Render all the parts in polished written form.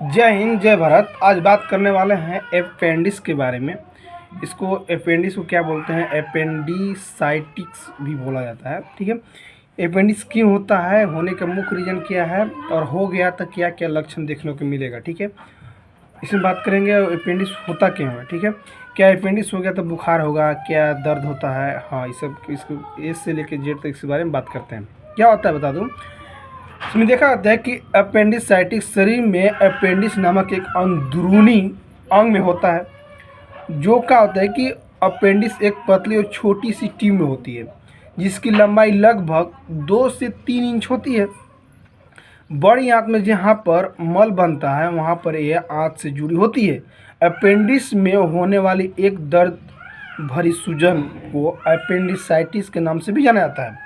जय हिंद जय भारत। आज बात करने वाले हैं अपेंडिक्स के बारे में। इसको अपेंडिक्स को क्या बोलते हैं? अपेंडिसाइटिस भी बोला जाता है। ठीक है, अपेंडिक्स क्यों होता है, होने का मुख्य रीज़न क्या है, और हो गया तो क्या क्या लक्षण देखने को मिलेगा। ठीक है, इसमें बात करेंगे अपेंडिक्स होता क्यों है। ठीक है, क्या अपेंडिक्स हो गया तो बुखार होगा, क्या दर्द होता है, हाँ ये सब इसको ए से लेकर जेड तक इसके बारे में बात करते हैं। क्या होता है बता दूँ। इसमें देखा जाता है कि अपेंडिसाइटिस शरीर में अपेंडिक्स नामक एक अंदरूनी अंग में होता है। जो क्या होता है कि अपेंडिक्स एक पतली और छोटी सी ट्यूब में होती है, जिसकी लंबाई लगभग 2 से 3 इंच होती है। बड़ी आंत में जहाँ पर मल बनता है वहाँ पर यह आंत से जुड़ी होती है। अपेंडिक्स में होने वाली एक दर्द भरी सूजन को अपेंडिसाइटिस के नाम से भी जाना जाता है।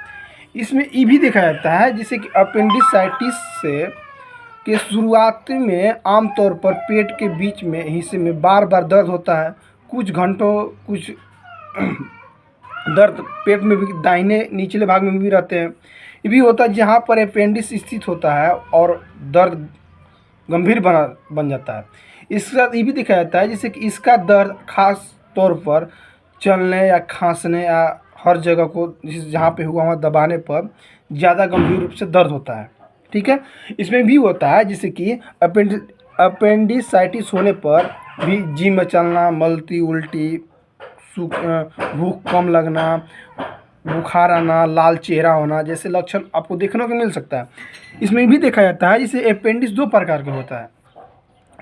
इसमें ये भी देखा जाता है जिसे कि अपेंडिसाइटिस से के शुरुआत में आमतौर पर पेट के बीच में हिस्से में बार बार दर्द होता है। कुछ घंटों कुछ दर्द पेट में भी दाहिने निचले भाग में भी रहते हैं। ये भी होता है जहाँ पर अपेंडिक्स स्थित होता है और दर्द गंभीर बन जाता है। इसके साथ ये भी देखा जाता है जैसे कि इसका दर्द खास तौर पर चलने या खांसने या हर जगह को जहाँ पे हुआ वहाँ दबाने पर ज़्यादा गंभीर रूप से दर्द होता है। ठीक है, इसमें भी होता है जैसे कि अपेंडिसाइटिस होने पर भी जी में चलना, मलती उल्टी, भूख कम लगना, बुखार आना, लाल चेहरा होना जैसे लक्षण आपको देखने को मिल सकता है। इसमें भी देखा जाता है जैसे अपेंडिक्स 2 प्रकार का होता है।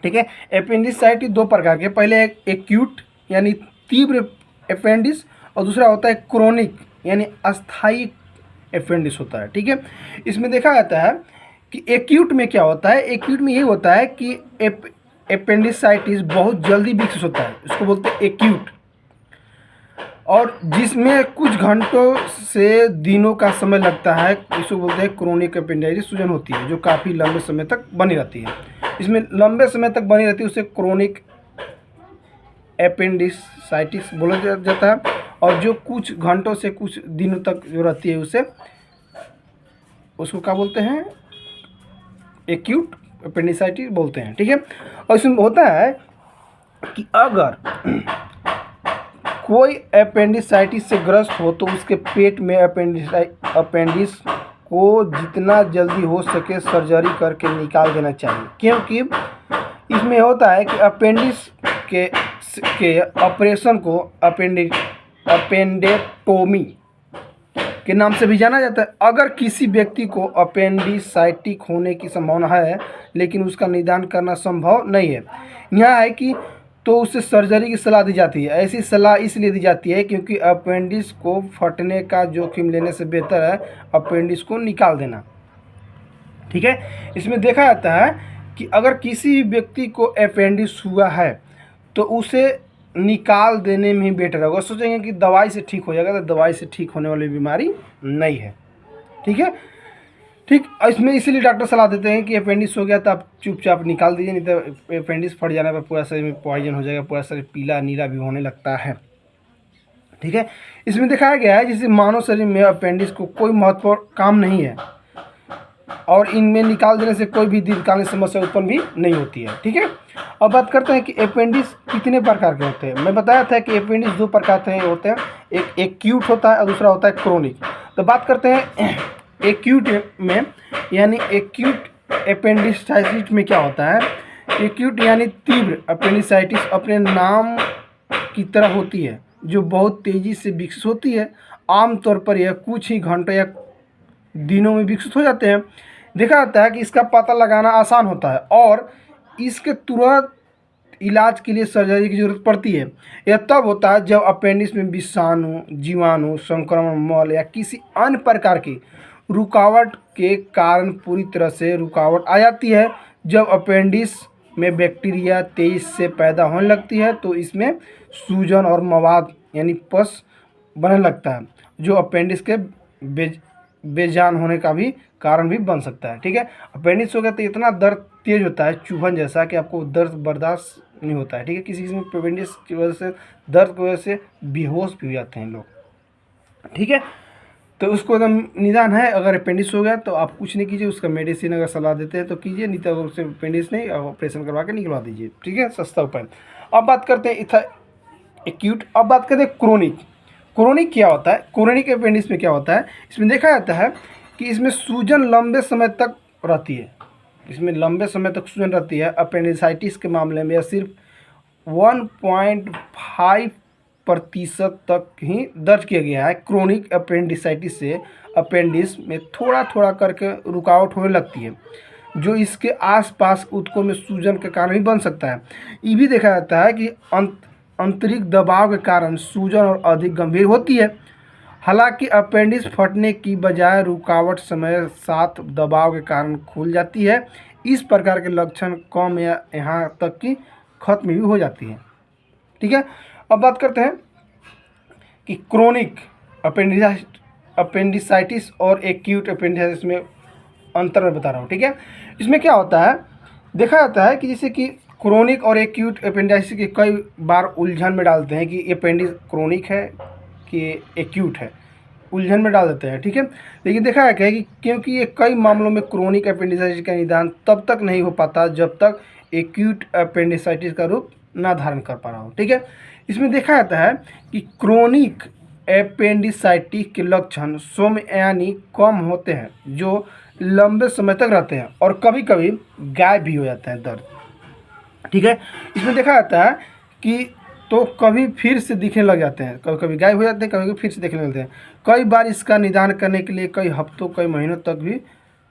ठीक है, अपेंडिसाइटिस 2 प्रकार के, पहले एक एक्यूट यानी तीव्र अपेंडिक्स और दूसरा होता है क्रोनिक यानी अस्थायी अपेंडिक्स होता है। ठीक है, इसमें देखा जाता है कि एक्यूट में क्या होता है। एक्यूट में ये होता है कि अपेंडिसाइटिस बहुत जल्दी विकसित होता है, इसको बोलते हैं एक्यूट, और जिसमें कुछ घंटों से दिनों का समय लगता है, इसको बोलते हैं क्रोनिक अपेंडिसाइटिस। सूजन होती है जो काफ़ी लंबे समय तक बनी रहती है। इसमें लंबे समय तक बनी रहती है उसे क्रोनिक अपेंडिसाइटिस बोला जाता है, और जो कुछ घंटों से कुछ दिनों तक जो रहती है उसे उसको क्या बोलते हैं? एक्यूट अपेंडिसाइटिस बोलते हैं। ठीक है, और इसमें होता है कि अगर कोई अपेंडिसाइटिस से ग्रस्त हो तो उसके पेट में अपेंडिक्स को जितना जल्दी हो सके सर्जरी करके निकाल देना चाहिए, क्योंकि इसमें होता है कि अपेंडिक्स के ऑपरेशन को अपेंडेक्टोमी के नाम से भी जाना जाता है। अगर किसी व्यक्ति को अपेंडिसाइटिक होने की संभावना है लेकिन उसका निदान करना संभव नहीं है, यह है कि तो उसे सर्जरी की सलाह दी जाती है। ऐसी सलाह इसलिए दी जाती है क्योंकि अपेंडिक्स को फटने का जोखिम लेने से बेहतर है अपेंडिक्स को निकाल देना। ठीक है, इसमें देखा जाता है कि अगर किसी व्यक्ति को अपेंडिक्स हुआ है तो उसे निकाल देने में ही बेटर होगा। सोचेंगे कि दवाई से ठीक हो जाएगा, तो दवाई से ठीक होने वाली बीमारी नहीं है। ठीक है, ठीक, इसमें इसीलिए डॉक्टर सलाह देते हैं कि अपेंडिक्स हो गया तो आप चुपचाप निकाल दीजिए, नहीं तो अपेंडिक्स फट जाने पर पूरा शरीर में पॉइजन हो जाएगा, पूरा शरीर पीला नीला भी होने लगता है। ठीक है, इसमें दिखाया गया है जैसे मानव शरीर में अपेंडिक्स को कोई महत्वपूर्ण काम नहीं है और इनमें निकाल देने से कोई भी दीर्घकालीन समस्या उत्पन्न भी नहीं होती है। ठीक है, अब बात करते हैं कि अपेंडिक्स कितने प्रकार के होते हैं। मैं बताया था कि अपेंडिक्स 2 प्रकार के होते हैं, एक एक्यूट होता है और दूसरा होता है क्रोनिक। तो बात करते हैं एक्यूट में, यानी एक्यूट अपेंडिसाइटिस में क्या होता है। एक्यूट यानी तीव्र अपेंडिसाइटिस अपने नाम की तरह होती है, जो बहुत तेज़ी से विकसित होती है। आमतौर पर यह कुछ ही घंटों या दिनों में विकसित हो जाते हैं। देखा जाता है कि इसका पता लगाना आसान होता है और इसके तुरंत इलाज के लिए सर्जरी की जरूरत पड़ती है। यह तब होता है जब अपेंडिक्स में विषाणु, जीवाणु, संक्रमण, मल या किसी अन्य प्रकार की रुकावट के कारण पूरी तरह से रुकावट आ जाती है। जब अपेंडिक्स में बैक्टीरिया तेजी से पैदा होने लगती है तो इसमें सूजन और मवाद यानी पस बनने लगता है, जो अपेंडिक्स के बेजान होने का भी कारण भी बन सकता है। ठीक है, अपेंडिक्स हो गया तो इतना दर्द तेज होता है चुभन जैसा कि आपको दर्द बर्दाश्त नहीं होता है। ठीक है, किसी किसी में अपेंडिक्स की वजह से दर्द की वजह से बेहोश भी हो जाते हैं लोग। ठीक है, तो उसको एकदम निदान है। अगर अपेंडिक्स हो गया तो आप कुछ नहीं कीजिए, उसका मेडिसिन अगर सलाह देते हैं तो कीजिए, नहीं तो उससे अपेंडिक्स नहीं ऑपरेशन करवा के निकलवा दीजिए, ठीक है, सस्ता उपाय। अब बात करते हैं एक्यूट। अब बात करते हैं क्रोनिक। क्रोनिक क्या होता है? क्रोनिक अपेंडिक्स में क्या होता है, इसमें देखा जाता है कि इसमें सूजन लंबे समय तक रहती है, इसमें लंबे समय तक सूजन रहती है। अपेंडिसाइटिस के मामले में यह सिर्फ 1.5% तक ही दर्ज किया गया है। क्रोनिक अपेंडिसाइटिस से अपेंडिक्स में थोड़ा थोड़ा करके रुकावट होने लगती है, जो इसके आसपास ऊतकों में सूजन के कारण भी बन सकता है। ये भी देखा जाता है कि आंतरिक दबाव के कारण सूजन और अधिक गंभीर होती है। हालांकि अपेंडिक्स फटने की बजाय रुकावट समय साथ दबाव के कारण खुल जाती है। इस प्रकार के लक्षण कम या यहाँ तक कि खत्म भी हो जाती है, ठीक है। अब बात करते हैं कि क्रोनिक अपेंडिसाइटिस और एक्यूट अपेंडिसाइटिस में अंतर मैं बता रहा हूँ, ठीक है। इसमें क्या होता है, देखा जाता है कि जैसे कि क्रोनिक और एक्यूट अपेंडिसाइटिस के कई बार उलझन में डालते हैं कि अपेंडिक्स क्रोनिक है कि एक्यूट है, उलझन में डाल देते हैं, ठीक है। लेकिन देखा है कि क्योंकि ये कई मामलों में क्रोनिक अपेंडिसाइटिस का निदान तब तक नहीं हो पाता जब तक एक्यूट अपेंडिसाइटिस का रूप ना धारण कर पा रहा हो, ठीक है। इसमें देखा जाता है कि क्रोनिक अपेंडिसाइटिस के लक्षण सौम्य यानी कम होते हैं, जो लंबे समय तक रहते हैं और कभी कभी गायब भी हो जाते हैं दर्द, ठीक है। इसमें देखा जाता है कि तो कभी फिर से दिखने लग जाते हैं, कभी कभी गायब हो जाते हैं, कभी कभी फिर से दिखने लगते हैं। कई बार इसका निदान करने के लिए कई हफ्तों कई महीनों तक भी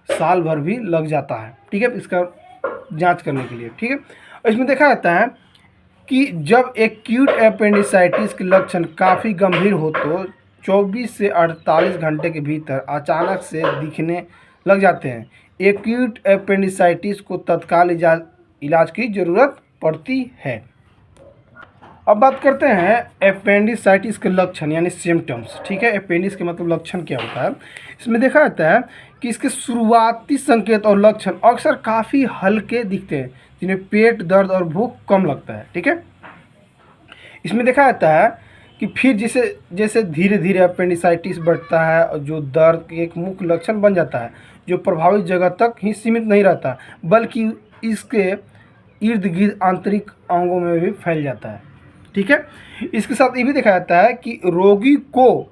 साल भर भी लग जाता है, ठीक है, इसका जांच करने के लिए, ठीक है। और इसमें देखा जाता है कि जब एक्यूट अपेंडिसाइटिस के लक्षण काफ़ी गंभीर हो तो 24 से 48 घंटे के भीतर अचानक से दिखने लग जाते हैं। एक्यूट अपेंडिसाइटिस को तत्काल इलाज की ज़रूरत पड़ती है। अब बात करते हैं अपेंडिसाइटिस के लक्षण यानी सिम्टम्स, ठीक है। अपेंडिक्स के मतलब लक्षण क्या होता है, इसमें देखा जाता है कि इसके शुरुआती संकेत और लक्षण अक्सर काफ़ी हल्के दिखते हैं, जिन्हें पेट दर्द और भूख कम लगता है, ठीक है। इसमें देखा जाता है कि फिर जैसे जैसे धीरे धीरे अपेंडिसाइटिस बढ़ता है और जो दर्द के एक मुख्य लक्षण बन जाता है, जो प्रभावित जगह तक ही सीमित नहीं रहता बल्कि इसके इर्द गिर्द आंतरिक अंगों में भी फैल जाता है, ठीक है। इसके साथ ये भी देखा जाता है कि रोगी को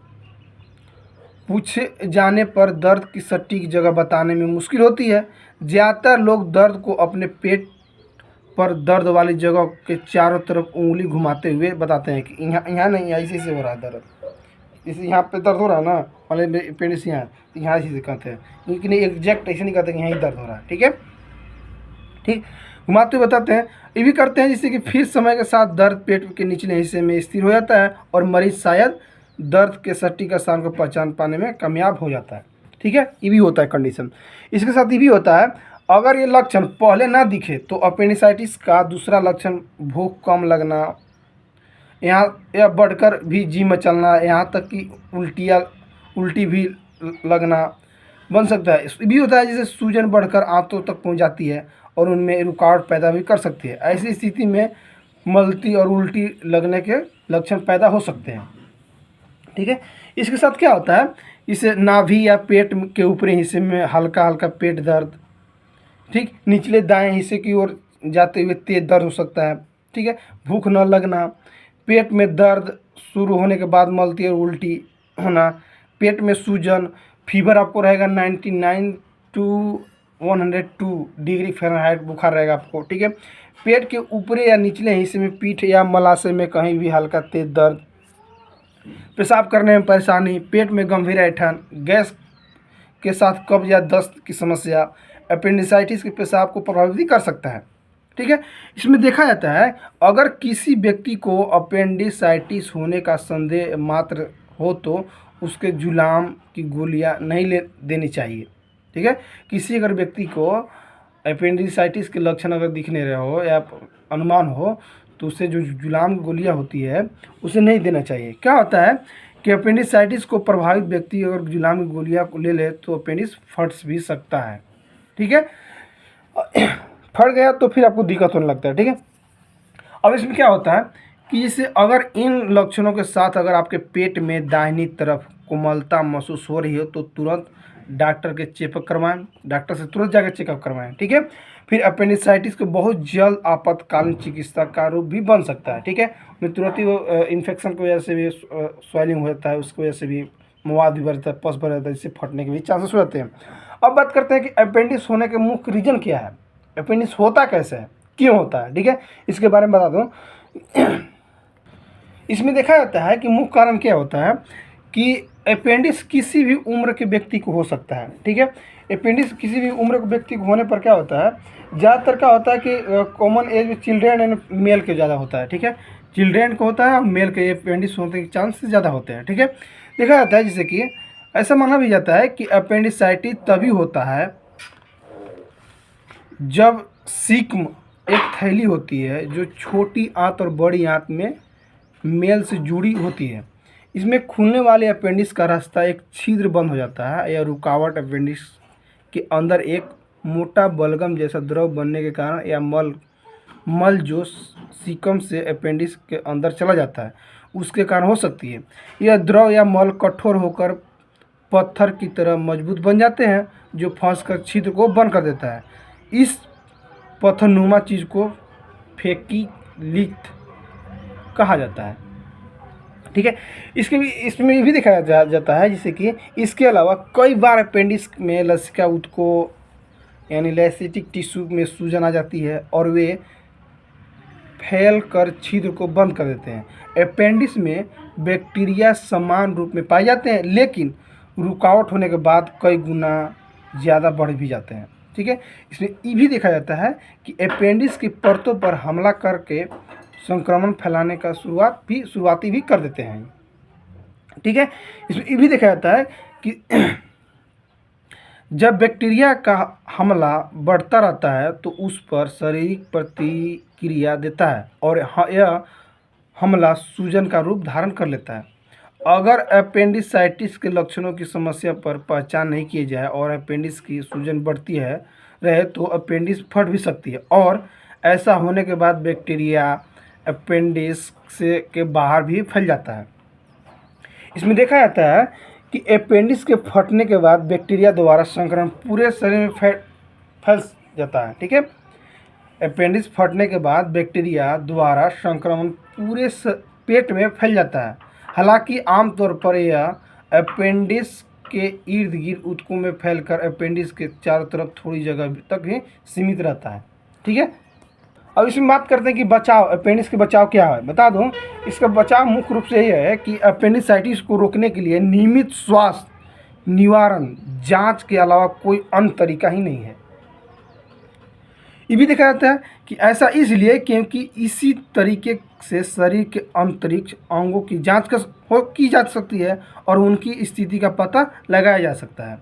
पूछे जाने पर दर्द की सटीक जगह बताने में मुश्किल होती है। ज़्यादातर लोग दर्द को अपने पेट पर दर्द वाली जगह के चारों तरफ उंगली घुमाते हुए बताते हैं कि यहाँ नहीं, ऐसे से हो रहा है दर्द, इसे यहाँ पे दर्द हो रहा है ना, वाले अपेंडिक्स यहाँ, तो यहाँ ऐसे कहते हैं, लेकिन एग्जैक्ट ऐसे नहीं कहते कि यहाँ ही दर्द हो रहा है, ठीक है, ठीक, घुमाते हुए बताते हैं। ये भी करते हैं जिससे कि फिर समय के साथ दर्द पेट के निचले हिस्से में स्थिर हो जाता है और मरीज शायद दर्द के सटीक स्थान को पहचान पाने में कामयाब हो जाता है, ठीक है। ये भी होता है कंडीशन। इसके साथ ये भी होता है, अगर ये लक्षण पहले ना दिखे तो अपेंडिसाइटिस का दूसरा लक्षण भूख कम लगना, यहाँ या बढ़कर भी जी मचलना, यहाँ तक कि उल्टी भी लगना बन सकता है। ये भी होता है जैसे सूजन बढ़कर आंतों तक पहुँच जाती है और उनमें रुकावट पैदा भी कर सकती है। ऐसी स्थिति में मलती और उल्टी लगने के लक्षण पैदा हो सकते हैं, ठीक है। इसके साथ क्या होता है, इसे नाभि या पेट के ऊपरी हिस्से में हल्का हल्का पेट दर्द, ठीक, निचले दाएं हिस्से की ओर जाते हुए तेज दर्द हो सकता है, ठीक है। भूख न लगना, पेट में दर्द शुरू होने के बाद मलती और उल्टी होना, पेट में सूजन, फीवर आपको रहेगा 99 to 102 डिग्री फ़ारेनहाइट बुखार रहेगा आपको, ठीक है। पेट के ऊपरी या निचले हिस्से में पीठ या मलाशय में कहीं भी हल्का तेज दर्द, पेशाब करने में परेशानी, पेट में गंभीर ऐंठन, गैस के साथ कब्ज या दस्त की समस्या अपेंडिसाइटिस के पेशाब को प्रभावित भी कर सकता है, ठीक है। इसमें देखा जाता है अगर किसी व्यक्ति को अपेंडिसाइटिस होने का संदेह मात्र हो तो उसके जुलाम की गोलियां नहीं ले देनी चाहिए, ठीक है। किसी अगर व्यक्ति को अपेंडिसाइटिस के लक्षण अगर दिखने रहे हो या अनुमान हो तो उससे जो जुलाम की गोलियां होती है उसे नहीं देना चाहिए। क्या होता है कि अपेंडिसाइटिस को प्रभावित व्यक्ति अगर जुलाम की गोलियां को ले ले तो अपेंडिक्स फट भी सकता है, ठीक है। फट गया तो फिर आपको दिक्कत होने लगता है, ठीक है। अब इसमें क्या होता है कि जैसे अगर इन लक्षणों के साथ अगर आपके पेट में दाहिनी तरफ कोमलता महसूस हो रही हो तो तुरंत डॉक्टर के चेकअप करवाएं, डॉक्टर से तुरंत जाकर चेकअप करवाएं, ठीक है। फिर अपेंडिसाइटिस को बहुत जल्द आपातकालीन चिकित्सा का रूप भी बन सकता है, ठीक है। उन्हें तुरंत ही वो इन्फेक्शन की वजह से भी स्वेलिंग हो जाता है, उसकी वजह से भी मवाद भी बढ़ जाता है, पस बढ़ जाता है, जिससे फटने के भी चांसेस हो जाते हैं। अब बात करते हैं कि अपेंडिक्स होने के मुख्य रीजन क्या है, अपेंडिक्स होता कैसे है, क्यों होता है, ठीक है। इसके बारे में बता दूँ। इसमें देखा जाता है कि मुख्य कारण क्या होता है कि अपेंडिक्स किसी भी उम्र के व्यक्ति को हो सकता है, ठीक है। अपेंडिक्स किसी भी उम्र के व्यक्ति को होने पर क्या होता है, ज़्यादातर क्या होता है कि कॉमन एज में चिल्ड्रेन एंड मेल के ज़्यादा होता है, ठीक है। चिल्ड्रेन को होता है और मेल के अपेंडिक्स होने के चांसेस ज़्यादा होते हैं, ठीक है। देखा जाता है जैसे कि ऐसा माना भी जाता है कि अपेंडिसाइटिस तभी होता है जब सीक्म एक थैली होती है जो छोटी आंत और बड़ी आंत में मेल से जुड़ी होती है। इसमें खुलने वाले अपेंडिक्स का रास्ता एक छिद्र बंद हो जाता है या रुकावट अपेंडिक्स के अंदर एक मोटा बलगम जैसा द्रव बनने के कारण या मल जो सीकम से अपेंडिक्स के अंदर चला जाता है उसके कारण हो सकती है। यह द्रव या मल कठोर होकर पत्थर की तरह मजबूत बन जाते हैं जो फंसकर छिद्र को बंद कर देता है। इस पत्थरनुमा चीज़ को फेकिलिथ कहा जाता है, ठीक है। इसमें भी देखा जाता है जैसे कि इसके अलावा कई बार अपेंडिक्स में लसिका ऊतकों यानी लैसिटिक टिश्यू में सूजन आ जाती है और वे फैल कर छिद्र को बंद कर देते हैं। अपेंडिक्स में बैक्टीरिया समान रूप में पाए जाते हैं लेकिन रुकावट होने के बाद कई गुना ज़्यादा बढ़ भी जाते हैं, ठीक है। इसमें ये भी देखा जाता है कि अपेंडिक्स की परतों पर हमला करके संक्रमण फैलाने का शुरुआती भी कर देते हैं, ठीक है। इसमें ये भी देखा जाता है कि जब बैक्टीरिया का हमला बढ़ता रहता है तो उस पर शारीरिक प्रतिक्रिया देता है और यह हमला सूजन का रूप धारण कर लेता है। अगर अपेंडिसाइटिस के लक्षणों की समस्या पर पहचान नहीं किए जाए और अपेंडिक्स की सूजन बढ़ती है रहे तो अपेंडिक्स फट भी सकती है और ऐसा होने के बाद बैक्टीरिया अपेंडिक्स से के बाहर भी फैल जाता है। इसमें देखा जाता है कि अपेंडिक्स के फटने के बाद बैक्टीरिया द्वारा संक्रमण पूरे शरीर में फैल जाता है, ठीक है। अपेंडिक्स फटने के बाद बैक्टीरिया द्वारा संक्रमण पूरे पेट में फैल जाता है। हालांकि आमतौर पर यह अपेंडिक्स के इर्द गिर्द ऊतकों में फैलकर अपेंडिक्स के चारों तरफ थोड़ी जगह तक ही सीमित रहता है, ठीक है। अब इसमें बात करते हैं कि बचाव, अपेंडिक्स के बचाव क्या है। बता दूं, इसका बचाव मुख्य रूप से यह है कि अपेंडिसाइटिस को रोकने के लिए नियमित स्वास्थ्य निवारण जांच के अलावा कोई अन्य तरीका ही नहीं है। ये भी देखा जाता है कि ऐसा इसलिए क्योंकि इसी तरीके से शरीर के अंतरिक्ष अंगों की जांच की जा सकती है और उनकी स्थिति का पता लगाया जा सकता है।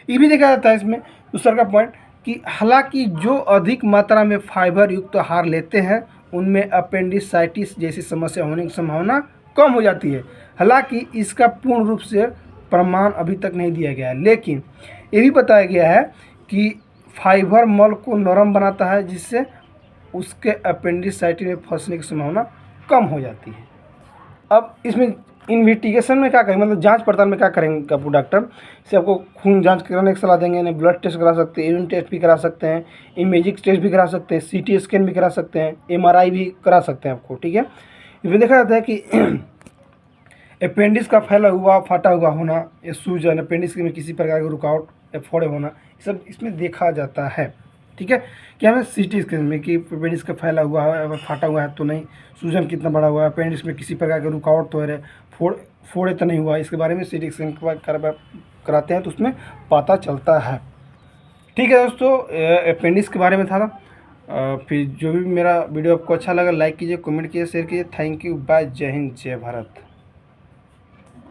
ये भी देखा जाता है इसमें दूसरा का पॉइंट कि हालांकि जो अधिक मात्रा में फाइबर युक्त आहार लेते हैं उनमें अपेंडिसाइटिस जैसी समस्या होने की संभावना कम हो जाती है। हालांकि इसका पूर्ण रूप से प्रमाण अभी तक नहीं दिया गया है, लेकिन ये भी बताया गया है कि फाइबर मल को नरम बनाता है जिससे उसके अपेंडिसाइटिस में फंसने की संभावना कम हो जाती है। अब इसमें इन्वेस्टिगेशन में क्या करेंगे, मतलब जांच पड़ताल में क्या करेंगे आपको डॉक्टर से आपको खून जांच कराने की सलाह देंगे, यानी ब्लड टेस्ट करा सकते हैं, यूरिन टेस्ट भी करा सकते हैं, इमेजिंग टेस्ट भी करा सकते हैं, सीटी स्कैन भी करा सकते हैं, एमआरआई भी करा सकते हैं आपको, ठीक है। इसमें देखा जाता है कि अपेंडिक्स का फैला हुआ फटा हुआ होना या सूजन, अपेंडिक्स में किसी प्रकार की रुकावट या फोड़े होना, सब इसमें देखा जाता है, ठीक है। क्या हमें सीटी स्कैन में कि अपेंडिक्स का फैला हुआ है, अगर फटा हुआ है तो नहीं, सूजन कितना बड़ा हुआ है, अपेंडिक्स में किसी प्रकार की रुकावट तो है, फोड़े तो नहीं हुआ, इसके बारे में सीटी स्कैन कराते हैं तो उसमें पता चलता है, ठीक है दोस्तों। अपेंडिक्स के बारे में था। फिर जो भी मेरा वीडियो आपको अच्छा लगा लाइक कीजिए, कमेंट कीजिए, शेयर कीजिए। थैंक यू, बाय, जय हिंद, जय भारत।